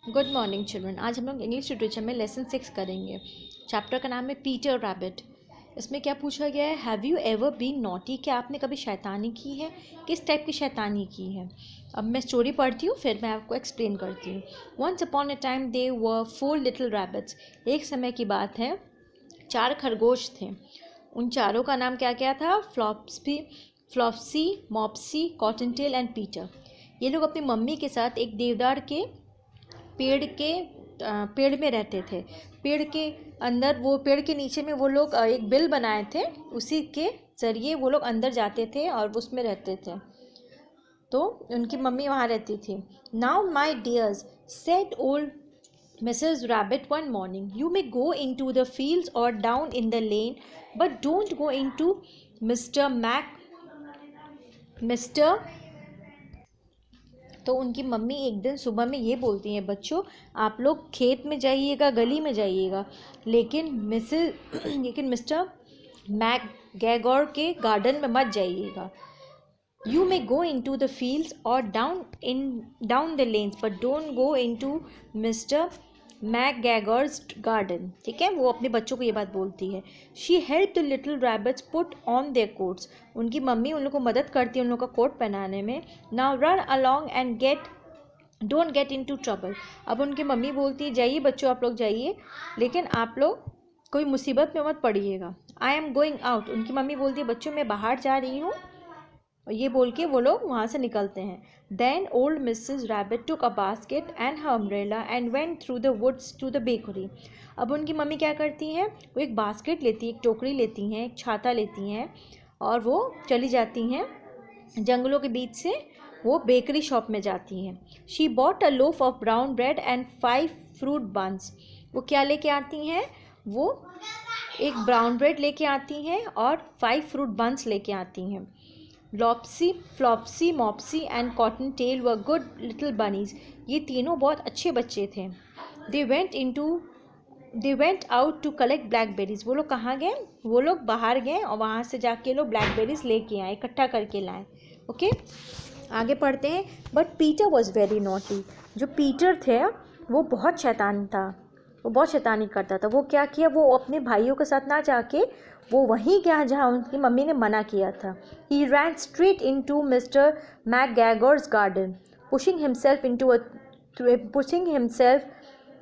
Good morning children. आज हम लोग इंग्लिश लिटरेचर में लेसन 6 करेंगे। चैप्टर का नाम है पीटर रैबिट। इसमें क्या पूछा गया है, have you ever been naughty, क्या आपने कभी शैतानी की है, किस टाइप की शैतानी की है। अब मैं स्टोरी पढ़ती हूँ, फिर मैं आपको एक्सप्लेन करती हूँ। Once upon a time they were 4 little rabbits. एक समय की बात है, 4 खरगोश थे। उन चारों का नाम क्या क्या था, फ्लॉप्सी, मॉप्सी, कॉटनटेल एंड पीटर। ये लोग अपनी मम्मी के साथ एक देवदार के पेड़ में रहते थे। पेड़ के अंदर, वो पेड़ के नीचे में वो लोग एक बिल बनाए थे, उसी के ज़रिए वो लोग अंदर जाते थे और उसमें रहते थे। तो उनकी मम्मी वहाँ रहती थी। Now my dears, said old Mrs. Rabbit one morning, you may go into the fields or down in the lane, but don't go into Mr. तो उनकी मम्मी एक दिन सुबह में ये बोलती हैं, बच्चों आप लोग खेत में जाइएगा, गली में जाइएगा, लेकिन मिस्टर मैक गैगोर के गार्डन में मत जाइएगा। You may go into the fields और down the lanes, but don't go into Mister McGregor's garden. ठीक है, वो अपने बच्चों को ये बात बोलती है। She help the little rabbits put on their quotes. उनकी मम्मी उन लोग को मदद करती है उन लोग का कोट पहनाने में। Now run along and don't get into trouble. अब उनकी मम्मी बोलती है, जाइए बच्चों आप लोग जाइए, लेकिन आप लोग कोई मुसीबत में मत पड़िएगा। I am going out. उनकी मम्मी बोलती है, बच्चों मैं बाहर जा रही हूँ, और ये बोल के वो लोग वहाँ से निकलते हैं। Then old Mrs Rabbit took a basket and her umbrella and went through the woods to the bakery. अब उनकी मम्मी क्या करती हैं, वो एक बास्केट लेती है, एक टोकरी लेती हैं, एक छाता लेती हैं, और वो चली जाती हैं जंगलों के बीच से, वो बेकरी शॉप में जाती हैं। She bought a loaf of brown bread and 5 fruit buns. वो क्या लेके आती हैं, वो एक ब्राउन ब्रेड लेके आती हैं और 5 फ्रूट बंस लेके आती हैं। Lopsy, Flopsy, Mopsy and cotton tail were good little bunnies. ये तीनों बहुत अच्छे बच्चे थे। They went out to collect blackberries. वो लोग कहाँ गए, वो लोग बाहर गए और वहाँ से जाके लोग ब्लैकबेरीज लेके आए, इकट्ठा करके लाए। ओके, आगे पढ़ते हैं। But Peter was very naughty. जो पीटर थे वो बहुत शैतान था, वो बहुत शैतानी करता था। वो क्या किया, वो अपने भाइयों के साथ ना जाके वो वहीं गया जहाँ उनकी मम्मी ने मना किया था। He ran straight into Mister McGregor's garden, pushing himself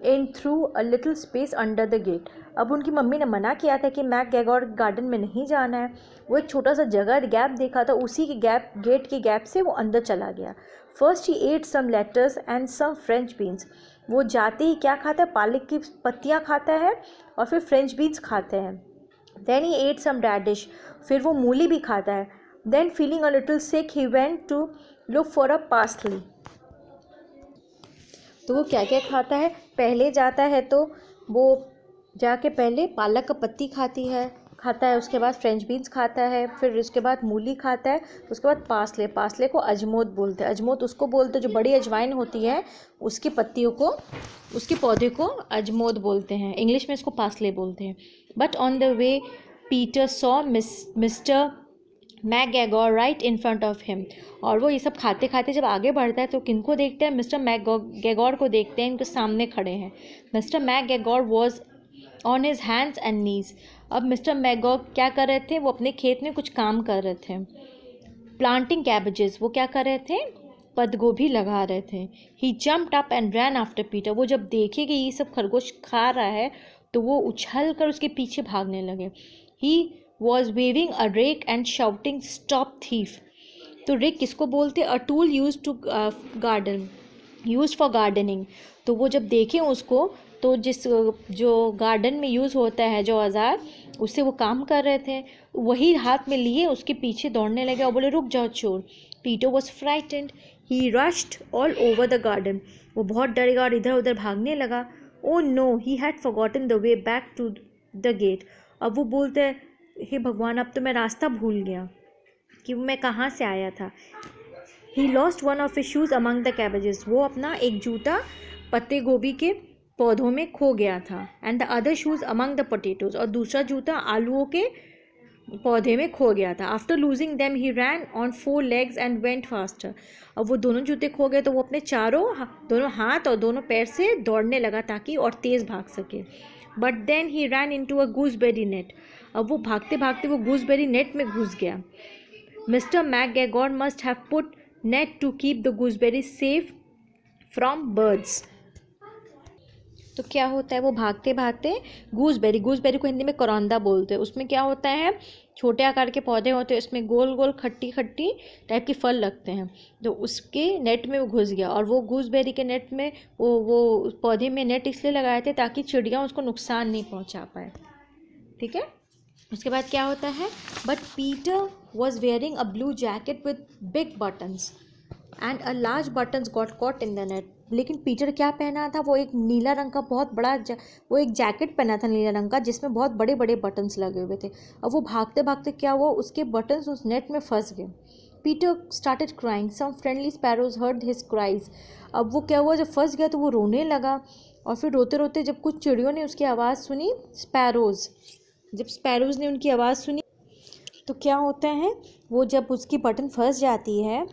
in through a little space under the gate. अब उनकी मम्मी ने मना किया था कि मैक गैगोर गार्डन में नहीं जाना है। वो एक छोटा सा जगह गैप देखा था, उसी के गेट के गैप से वो अंदर चला गया। First he ate some lettuces and some French beans. वो जाते ही क्या खाता है, पालक की पत्तियाँ खाता है और फिर फ्रेंच बीन्स खाते हैं। Then he ate some radish, फिर वो मूली भी खाता है। Then feeling a little sick he went to look for a parsley. तो वो क्या क्या खाता है, पहले जाता है तो वो जाके पहले पालक का पत्ती खाता है, उसके बाद फ्रेंच बीन्स खाता है, फिर उसके बाद मूली खाता है, उसके बाद पासले को अजमोद बोलते हैं। अजमोद उसको बोलते हैं जो बड़ी अजवाइन होती है, उसकी पत्तियों को, उसके पौधे को अजमोद बोलते हैं। इंग्लिश में इसको पासले बोलते हैं। But on the way Peter saw mister McGregor right in front of him. और वो ये सब खाते खाते जब आगे बढ़ता है तो किनको देखते हैं, मिस्टर मैकगैगोर को देखते हैं, इनके सामने खड़े हैं। Mister McGregor was on his hands and knees. अब मिस्टर मैकगैगोर क्या कर रहे थे, वो अपने खेत में कुछ काम कर रहे थे। प्लांटिंग कैबेजेस, वो क्या कर रहे थे, पत्ता गोभी लगा रहे थे। He jumped up and ran after Peter. वो जब देखे कि ये सब खरगोश खा रहा है तो वो उछल कर उसके पीछे भागने लगे। He was waving a rake and shouting stop thief. तो रेक किसको बोलते, a tool use for gardening. तो वो जब देखें उसको, तो जो गार्डन में यूज़ होता है जो औजार, उससे वो काम कर रहे थे, वही हाथ में लिए उसके पीछे दौड़ने लगे और बोले, रुक जाओ चोर। Peter was frightened, he rushed all over the garden. वो बहुत डरेगा और इधर उधर भागने लगा। Oh no, he had forgotten the way back to the gate. अब वो बोलते हैं, हे भगवान, अब तो मैं रास्ता भूल गया कि मैं कहाँ से आया था। He lost one of his shoes among the cabbages. वो अपना एक जूता पत्ते गोभी के पौधों में खो गया था। And the other shoes among the potatoes. और दूसरा जूता आलूओं के पौधे में खो गया था। After losing them he ran on 4 legs and went faster. अब वो दोनों जूते खो गए तो वो अपने दोनों हाथ और दोनों पैर से दौड़ने लगा ताकि और तेज़ भाग सके। But then he ran into a gooseberry net. अब वो भागते भागते वो गूसबेरी नेट में घुस गया। Mister McGregor must have put net to keep the gooseberry safe from birds. तो क्या होता है, वो भागते भागते गूसबेरी को हिंदी में करौंदा बोलते हैं, उसमें क्या होता है, छोटे आकार के पौधे होते हैं, उसमें गोल गोल खट्टी खट्टी टाइप के फल लगते हैं। तो उसके नेट में वो घुस गया, और वो गूसबेरी के नेट में वो पौधे में नेट इसलिए लगाए थे ताकि चिड़िया उसको नुकसान नहीं पहुंचा पाए। ठीक है। उसके बाद क्या होता है, but Peter was wearing a blue jacket with big buttons and a large buttons got caught in the net. लेकिन पीटर क्या पहना था, वो एक नीला रंग का बहुत बड़ा वो एक जैकेट पहना था नीला रंग का, जिसमें बहुत बड़े बड़े बटन्स लगे हुए थे। अब वो भागते भागते क्या हुआ, उसके बटन्स उस नेट में फंस गए। Peter started crying, some friendly sparrows heard his cries. अब वो क्या हुआ, जब फंस गया तो वो रोने लगा, और फिर रोते रोते जब कुछ चिड़ियों ने उसकी आवाज़ सुनी, जब स्पैरोज ने उनकी आवाज़ सुनी तो क्या होता है, वो जब उसकी बटन फंस जाती है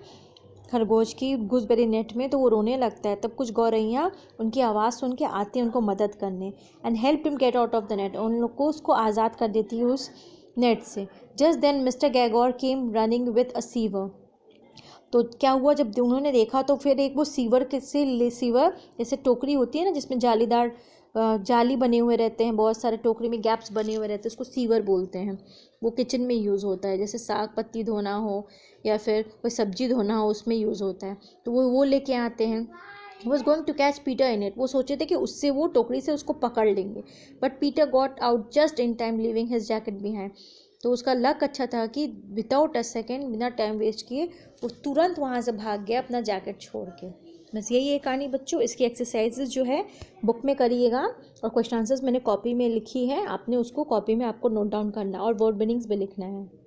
खरगोश की गूसबेरी नेट में तो वो रोने लगता है। तब कुछ गौरैया उनकी आवाज़ सुन के आती हैं उनको मदद करने, and help him get out of the net, उन लोग को उसको आज़ाद कर देती है उस नेट से। Just then mister Gregor came running with a sieve. तो क्या हुआ, जब उन्होंने देखा तो फिर एक वो सीवर जैसे टोकरी होती है ना जिसमें जालीदार जाली बने हुए रहते हैं, बहुत सारे टोकरी में गैप्स बने हुए रहते हैं, उसको सीवर बोलते हैं। वो किचन में यूज़ होता है, जैसे साग पत्ती धोना हो या फिर कोई सब्जी धोना हो, उसमें यूज़ होता है। तो वो लेके आते हैं। Was going to catch Peter in it. वो सोचे थे कि उससे वो टोकरी से उसको पकड़ लेंगे, but Peter got out just in time leaving his jacket behind. तो उसका लक अच्छा था कि विदाउट अ सेकेंड, बिना टाइम वेस्ट किए, वो तुरंत वहाँ से भाग गया अपना जैकेट छोड़ के। बस यही है कहानी बच्चों। इसकी एक्सरसाइजेज जो है बुक में करिएगा, और क्वेश्चन आंसर्स मैंने कॉपी में लिखी है, आपने उसको कॉपी में आपको नोट डाउन करना और वर्ड मीनिंग्स भी लिखना है।